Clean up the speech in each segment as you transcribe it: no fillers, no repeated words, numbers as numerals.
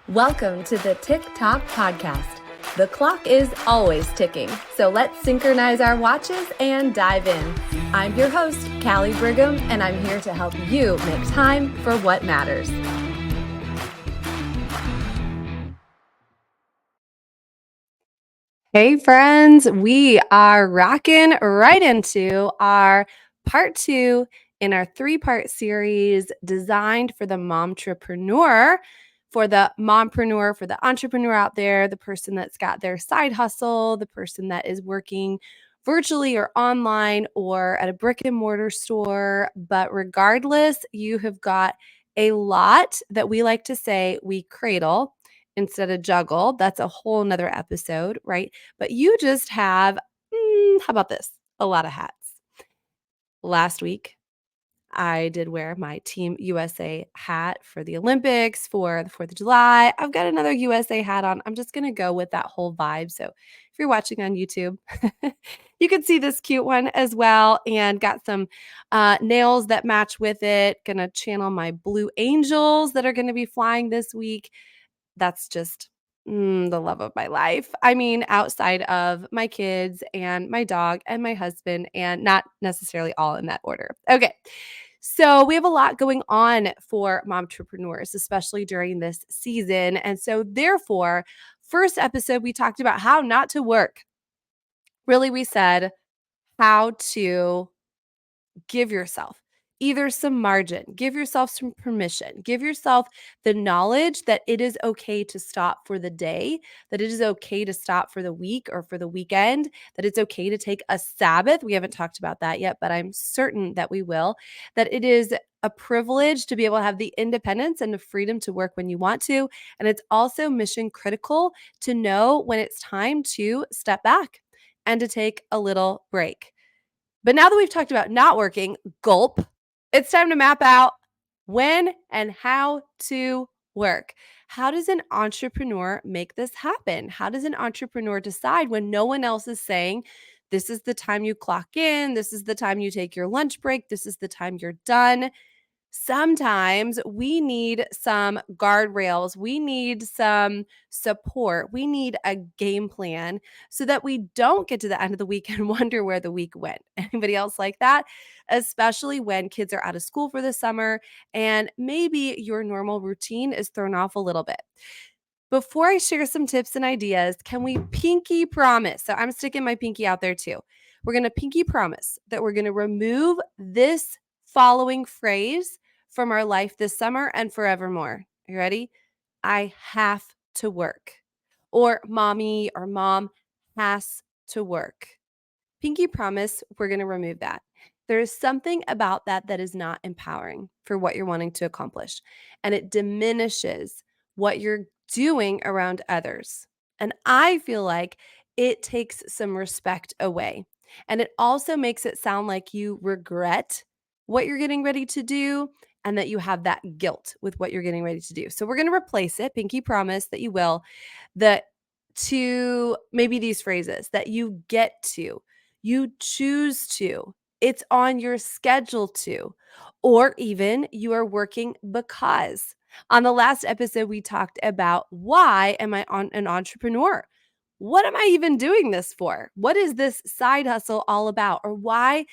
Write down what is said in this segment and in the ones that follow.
Welcome to the Tick Tock Podcast. The clock is always ticking, so let's synchronize our watches and dive in. I'm your host, Callie Brigham, and I'm here to help you make time for what matters. Hey friends, we are rocking right into our part 2 in our 3-part series designed for the momtrepreneur, for the mompreneur, for the entrepreneur out there, the person that's got their side hustle, the person that is working virtually or online or at a brick and mortar store. But regardless, you have got a lot that we like to say we cradle instead of juggle. That's a whole nother episode, right? But you just have, how about this? A lot of hats. Last week, I did wear my Team USA hat for the Olympics, for the 4th of July. I've got another USA hat on. I'm just going to go with that whole vibe. So if you're watching on YouTube, you can see this cute one as well, and got some nails that match with it. Going to channel my blue angels that are going to be flying this week. That's just the love of my life. I mean, outside of my kids and my dog and my husband, and not necessarily all in that order. Okay. So we have a lot going on for momtrepreneurs, especially during this season. And so therefore, first episode, we talked about how not to work. Really, we said how to give yourself either some margin, give yourself some permission, give yourself the knowledge that it is okay to stop for the day, that it is okay to stop for the week or for the weekend, that it's okay to take a Sabbath. We haven't talked about that yet, but I'm certain that we will, that it is a privilege to be able to have the independence and the freedom to work when you want to. And it's also mission critical to know when it's time to step back and to take a little break. But now that we've talked about not working, gulp, it's time to map out when and how to work. How does an entrepreneur make this happen? How does an entrepreneur decide when no one else is saying, this is the time you clock in, this is the time you take your lunch break, this is the time you're done? Sometimes we need some guardrails. We need some support. We need a game plan so that we don't get to the end of the week and wonder where the week went. Anybody else like that? Especially when kids are out of school for the summer and maybe your normal routine is thrown off a little bit. Before I share some tips and ideas, can we pinky promise? So I'm sticking my pinky out there too. We're going to pinky promise that we're going to remove this following phrase from our life this summer and forevermore. You ready? I have to work. Or mommy or mom has to work. Pinky promise, we're going to remove that. There is something about that that is not empowering for what you're wanting to accomplish, and it diminishes what you're doing around others. And I feel like it takes some respect away. And it also makes it sound like you regret what you're getting ready to do and that you have that guilt with what you're getting ready to do. So we're going to replace it, pinky promise that you will, that to maybe these phrases that you get to, you choose to, it's on your schedule to, or even you are working because. On the last episode, we talked about why am I an entrepreneur? What am I even doing this for? What is this side hustle all about? Or why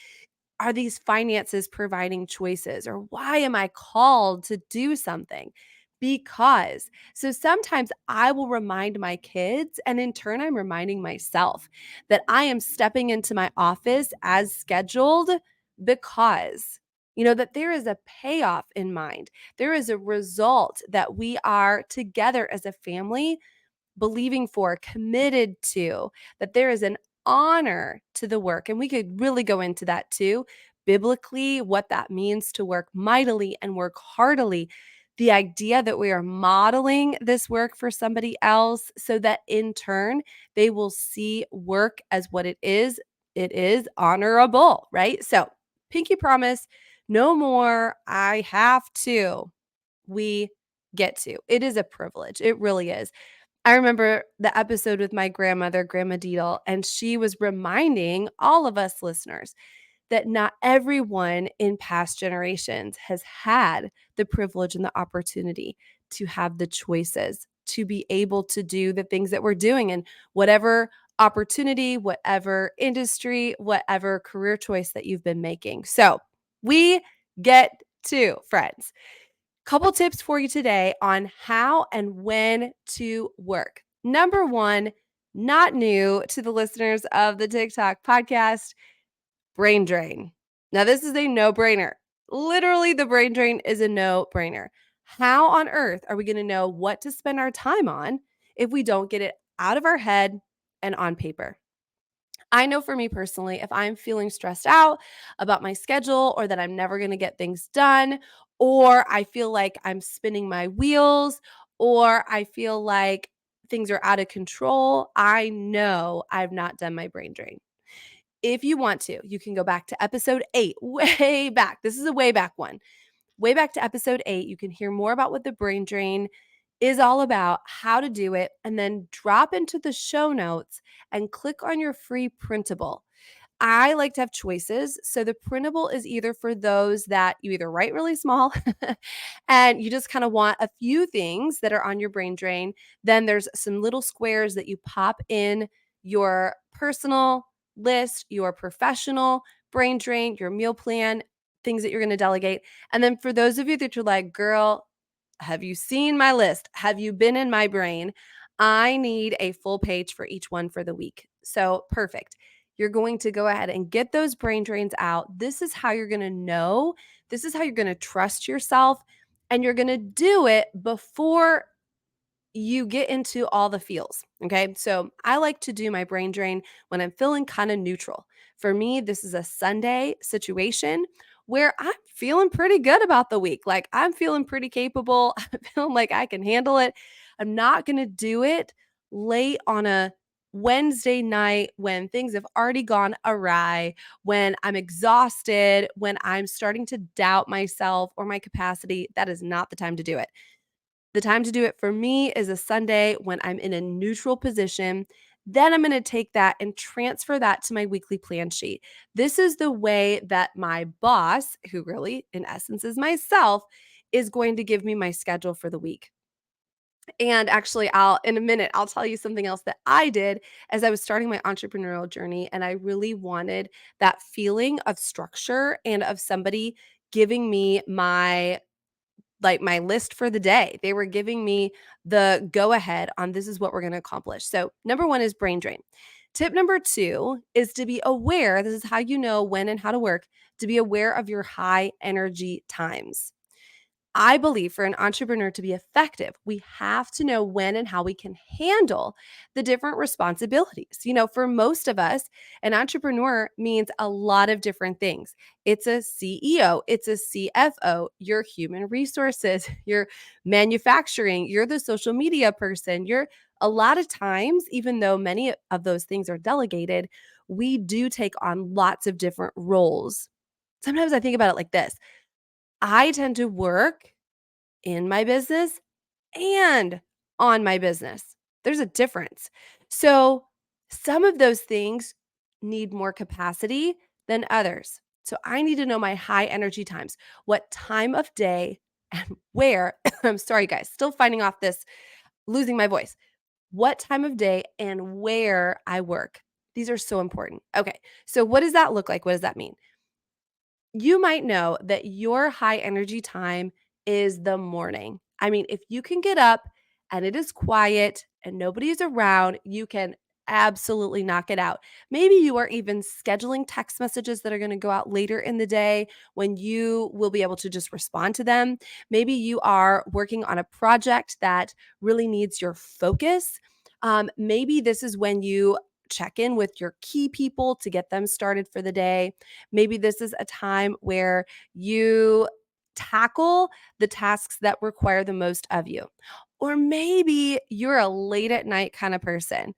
are these finances providing choices? Or why am I called to do something? Because. So sometimes I will remind my kids, and in turn, I'm reminding myself that I am stepping into my office as scheduled because. That there is a payoff in mind. There is a result that we are together as a family believing for, committed to, that there is an honor to the work. And we could really go into that too, biblically, what that means to work mightily and work heartily. The idea that we are modeling this work for somebody else so that in turn they will see work as what it is. It is honorable, right? So, pinky promise, no more I have to. We get to. It is a privilege. It really is. I remember the episode with my grandmother, Grandma Deedle, and she was reminding all of us listeners that not everyone in past generations has had the privilege and the opportunity to have the choices to be able to do the things that we're doing in whatever opportunity, whatever industry, whatever career choice that you've been making. So we get to, friends, couple tips for you today on how and when to work. Number one, not new to the listeners of the TikTok podcast, brain drain. Now, this is a no brainer. Literally, the brain drain is a no brainer. How on earth are we going to know what to spend our time on if we don't get it out of our head and on paper? I know for me personally, if I'm feeling stressed out about my schedule or that I'm never going to get things done, or I feel like I'm spinning my wheels, or I feel like things are out of control, I know I've not done my brain drain. If you want to, you can go back to episode 8, way back. This is a way back one. Way back to episode 8, you can hear more about what the brain drain is all about, how to do it, and then drop into the show notes and click on your free printable. I like to have choices. So the printable is either for those that you either write really small and you just kind of want a few things that are on your brain drain. Then there's some little squares that you pop in your personal list, your professional brain drain, your meal plan, things that you're going to delegate. And then for those of you that you're like, girl, have you seen my list? Have you been in my brain? I need a full page for each one for the week. So perfect. You're going to go ahead and get those brain drains out. This is how you're going to know. This is how you're going to trust yourself. And you're going to do it before you get into all the feels. Okay. So I like to do my brain drain when I'm feeling kind of neutral. For me, this is a Sunday situation where I'm feeling pretty good about the week. Like I'm feeling pretty capable. I'm feeling like I can handle it. I'm not going to do it late on a Wednesday night when things have already gone awry, when I'm exhausted, when I'm starting to doubt myself or my capacity. That is not the time to do it. The time to do it for me is a Sunday when I'm in a neutral position. Then I'm going to take that and transfer that to my weekly plan sheet. This is the way that my boss, who really in essence is myself, is going to give me my schedule for the week. And actually, I'll in a minute, I'll tell you something else that I did as I was starting my entrepreneurial journey. And I really wanted that feeling of structure and of somebody giving me my list for the day. They were giving me the go ahead on this is what we're going to accomplish. So, number 1 is brain drain. Tip number 2 is to be aware. This is how you know when and how to work, to be aware of your high energy times. I believe for an entrepreneur to be effective, we have to know when and how we can handle the different responsibilities. For most of us, an entrepreneur means a lot of different things. It's a CEO, it's a CFO, you're human resources, you're manufacturing, you're the social media person. You're a lot of times, even though many of those things are delegated, we do take on lots of different roles. Sometimes I think about it like this. I tend to work in my business and on my business. There's a difference. So, some of those things need more capacity than others. So, I need to know my high energy times, what time of day and where. I'm sorry, guys, still finding off this, losing my voice. What time of day and where I work. These are so important. Okay. So, what does that look like? What does that mean? You might know that your high energy time is the morning. I mean, if you can get up and it is quiet and nobody is around, you can absolutely knock it out. Maybe you are even scheduling text messages that are going to go out later in the day when you will be able to just respond to them. Maybe you are working on a project that really needs your focus. Maybe this is when you check in with your key people to get them started for the day. Maybe this is a time where you tackle the tasks that require the most of you. Or maybe you're a late at night kind of person.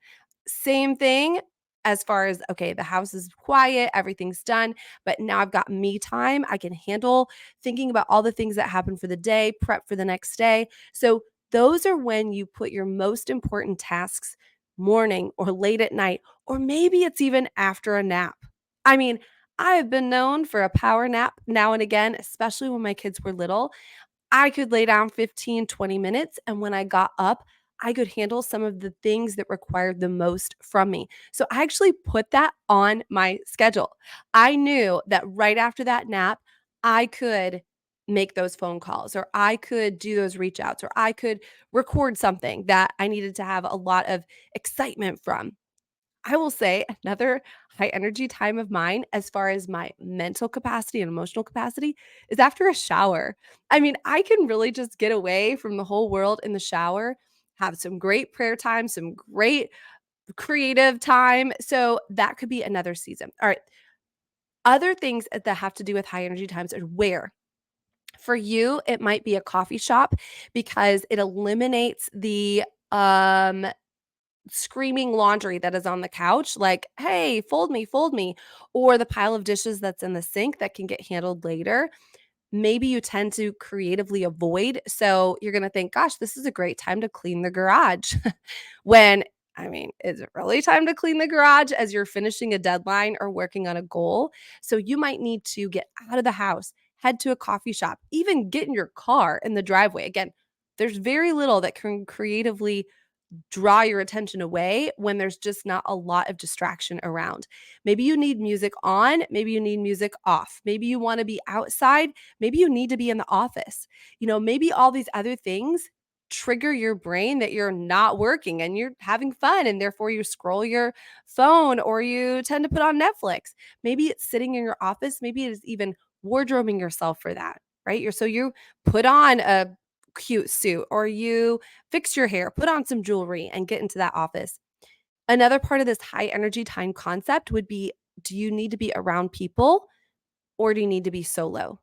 Same thing as far as, okay, the house is quiet, everything's done, but now I've got me time. I can handle thinking about all the things that happen for the day, prep for the next day. So those are when you put your most important tasks morning or late at night, or maybe it's even after a nap. I mean, I have been known for a power nap now and again, especially when my kids were little. I could lay down 15, 20 minutes. And when I got up, I could handle some of the things that required the most from me. So I actually put that on my schedule. I knew that right after that nap, I could make those phone calls, or I could do those reach outs, or I could record something that I needed to have a lot of excitement from. I will say another high energy time of mine, as far as my mental capacity and emotional capacity, is after a shower. I mean, I can really just get away from the whole world in the shower, have some great prayer time, some great creative time. So that could be another season. All right. Other things that have to do with high energy times are where. For you, it might be a coffee shop because it eliminates the screaming laundry that is on the couch, like, "Hey, fold me," or the pile of dishes that's in the sink that can get handled later. Maybe you tend to creatively avoid, so you're gonna think, "Gosh, this is a great time to clean the garage." When, I mean, is it really time to clean the garage as you're finishing a deadline or working on a goal? So you might need to get out of the house, head to a coffee shop, even get in your car in the driveway. Again, there's very little that can creatively draw your attention away when there's just not a lot of distraction around. Maybe you need music on, maybe you need music off. Maybe you want to be outside, maybe you need to be in the office. Maybe all these other things trigger your brain that you're not working and you're having fun, and therefore you scroll your phone or you tend to put on Netflix. Maybe it's sitting in your office, maybe it is even wardrobing yourself for that, right? You put on a cute suit, or you fix your hair, put on some jewelry, and get into that office. Another part of this high energy time concept would be, do you need to be around people, or do you need to be solo?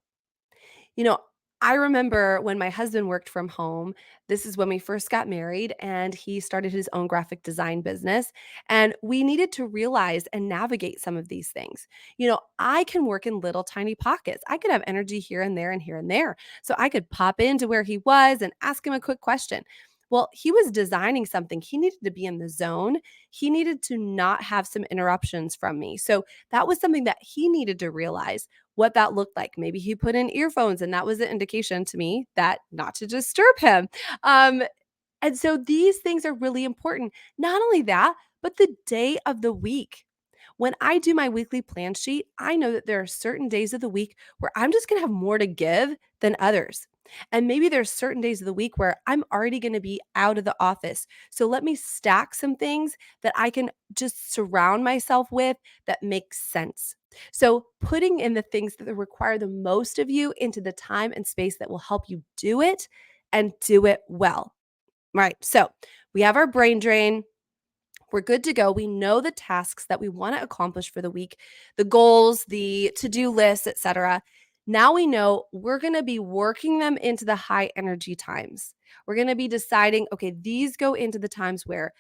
You know, I remember when my husband worked from home. This is when we first got married, and he started his own graphic design business. And we needed to realize and navigate some of these things. I can work in little tiny pockets. I could have energy here and there and here and there. So I could pop into where he was and ask him a quick question. Well, he was designing something. He needed to be in the zone. He needed to not have some interruptions from me. So that was something that he needed to realize what that looked like. Maybe he put in earphones, and that was an indication to me that not to disturb him. Um, and so these things are really important. Not only that, but the day of the week. When I do my weekly plan sheet, I know that there are certain days of the week where I'm just going to have more to give than others. And maybe there's certain days of the week where I'm already going to be out of the office. So let me stack some things that I can just surround myself with that makes sense. So putting in the things that require the most of you into the time and space that will help you do it, and do it well. Right. So we have our brain drain. We're good to go. We know the tasks that we want to accomplish for the week, the goals, the to-do lists, etc. Now we know we're going to be working them into the high energy times. We're going to be deciding, okay, these go into the times where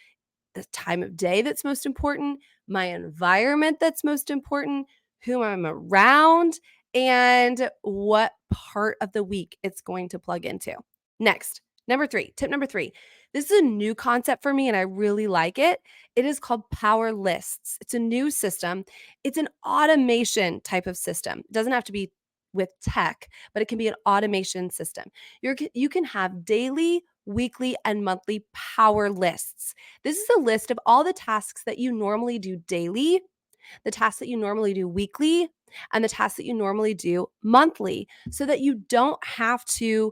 the time of day that's most important, my environment that's most important, who I'm around, and what part of the week it's going to plug into. Next, tip number three. This is a new concept for me and I really like it. It is called power lists. It's a new system. It's an automation type of system. It doesn't have to be with tech, but it can be an automation system. You can have daily, weekly, and monthly power lists. This is a list of all the tasks that you normally do daily, the tasks that you normally do weekly, and the tasks that you normally do monthly, so that you don't have to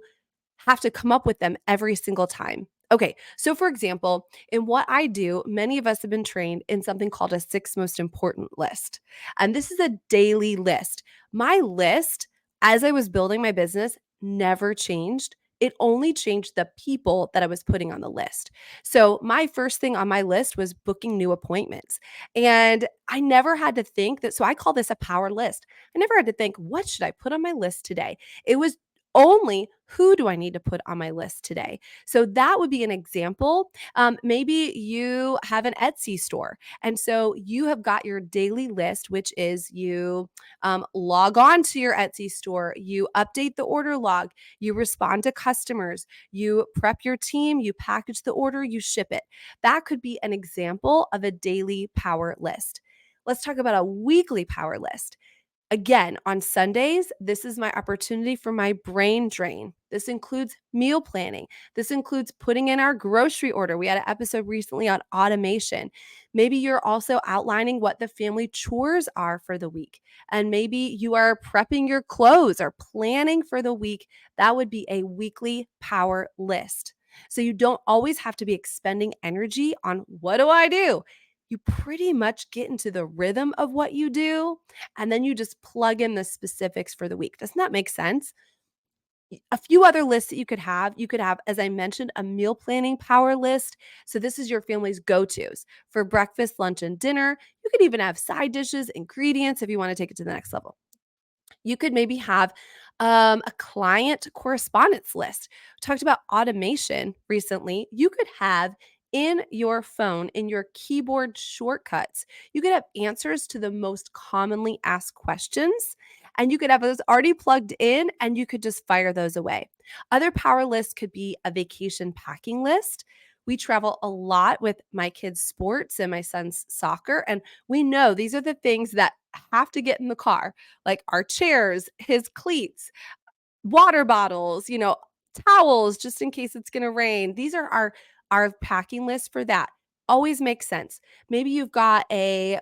come up with them every single time. Okay, so for example, in what I do, many of us have been trained in something called a six most important list. And this is a daily list. My list, as I was building my business, never changed. It only changed the people that I was putting on the list. So, my first thing on my list was booking new appointments. And I never had to think that, so I call this a power list. I never had to think, what should I put on my list today? It was only, who do I need to put on my list today? So that would be an example. Maybe you have an Etsy store. And so you have got your daily list, which is you log on to your Etsy store, you update the order log, you respond to customers, you prep your team, you package the order, you ship it. That could be an example of a daily power list. Let's talk about a weekly power list. Again, on Sundays, this is my opportunity for my brain drain. This includes meal planning. This includes putting in our grocery order. We had an episode recently on automation. Maybe you're also outlining what the family chores are for the week. And maybe you are prepping your clothes or planning for the week. That would be a weekly power list. So you don't always have to be expending energy on what do I do? You pretty much get into the rhythm of what you do, and then you just plug in the specifics for the week. Doesn't that make sense? A few other lists that you could have, as I mentioned, a meal planning power list. So this is your family's go-tos for breakfast, lunch, and dinner. You could even have side dishes, ingredients if you want to take it to the next level. You could maybe have a client correspondence list. We talked about automation recently. You could have in your phone, in your keyboard shortcuts, you could have answers to the most commonly asked questions. And you could have those already plugged in and you could just fire those away. Other power lists could be a vacation packing list. We travel a lot with my kids' sports and my son's soccer. And we know these are the things that have to get in the car, like our chairs, his cleats, water bottles, towels just in case it's going to rain. These are our packing list for that. Always makes sense. Maybe you've got a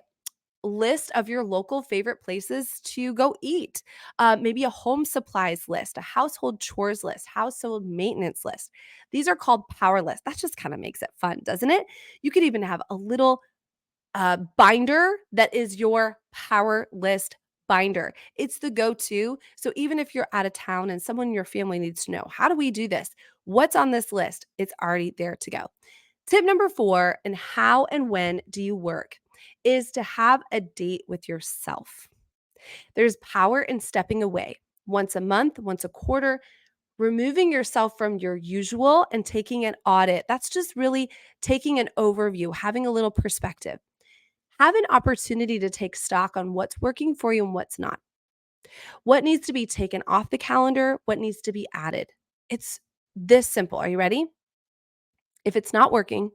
list of your local favorite places to go eat. Maybe a home supplies list, a household chores list, household maintenance list. These are called power lists. That just kind of makes it fun, doesn't it? You could even have a little binder that is your power list binder. It's the go to. So even if you're out of town and someone in your family needs to know, how do we do this? What's on this list? It's already there to go. Tip number 4, and how and when do you work, is to have a date with yourself. There's power in stepping away once a month, once a quarter, removing yourself from your usual and taking an audit. That's just really taking an overview, having a little perspective. Have an opportunity to take stock on what's working for you and what's not. What needs to be taken off the calendar, what needs to be added. It's this simple. Are you ready? If it's not working,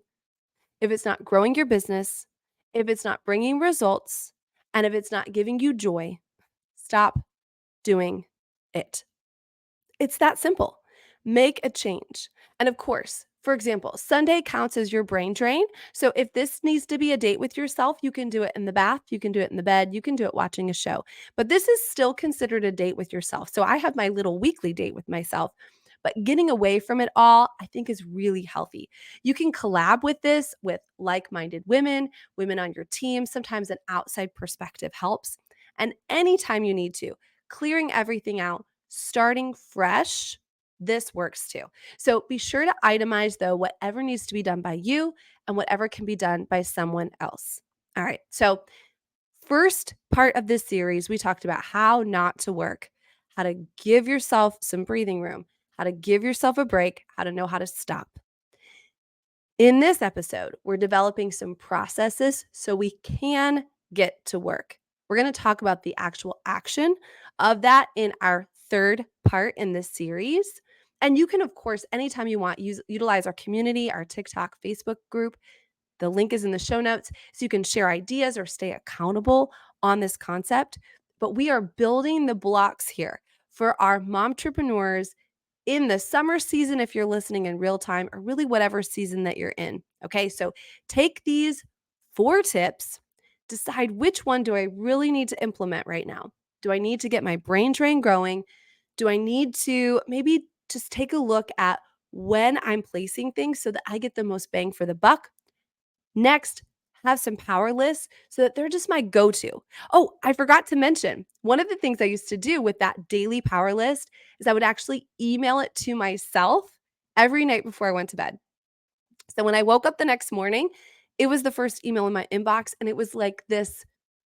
if it's not growing your business, if it's not bringing results, and if it's not giving you joy, stop doing it. It's that simple. Make a change. And of course, for example, Sunday counts as your brain drain. So if this needs to be a date with yourself, you can do it in the bath, you can do it in the bed, you can do it watching a show. But this is still considered a date with yourself. So I have my little weekly date with myself. But getting away from it all, I think, is really healthy. You can collab with this with like minded women, women on your team. Sometimes an outside perspective helps. And anytime you need to, clearing everything out, starting fresh, this works too. So be sure to itemize, though, whatever needs to be done by you and whatever can be done by someone else. All right. So, first part of this series, we talked about how not to work, how to give yourself some breathing room, how to give yourself a break, how to know how to stop. In this episode, we're developing some processes so we can get to work. We're going to talk about the actual action of that in our third part in this series. And you can, of course, anytime you want, utilize our community, our TikTok, Facebook group. The link is in the show notes so you can share ideas or stay accountable on this concept. But we are building the blocks here for our momtrepreneurs in the summer season, if you're listening in real time, or really whatever season that you're in. Okay, so take these 4 tips, decide which one do I really need to implement right now? Do I need to get my brain drain growing? Do I need to maybe just take a look at when I'm placing things so that I get the most bang for the buck? Next, have some power lists so that they're just my go to. Oh, I forgot to mention one of the things I used to do with that daily power list is I would actually email it to myself every night before I went to bed. So when I woke up the next morning, it was the first email in my inbox. And it was like this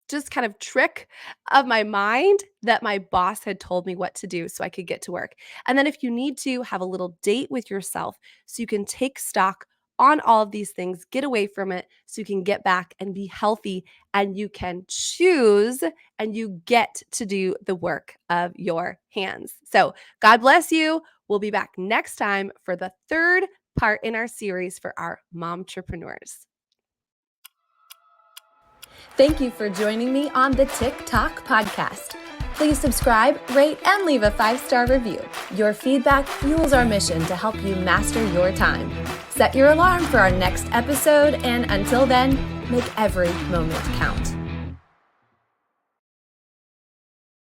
just kind of trick of my mind that my boss had told me what to do so I could get to work. And then if you need to, have a little date with yourself so you can take stock on all of these things, get away from it so you can get back and be healthy and you can choose and you get to do the work of your hands. So, God bless you. We'll be back next time for the third part in our series for our momtrepreneurs. Thank you for joining me on the TikTok podcast. Please subscribe, rate, and leave a 5-star review. Your feedback fuels our mission to help you master your time. Set your alarm for our next episode, and until then, make every moment count.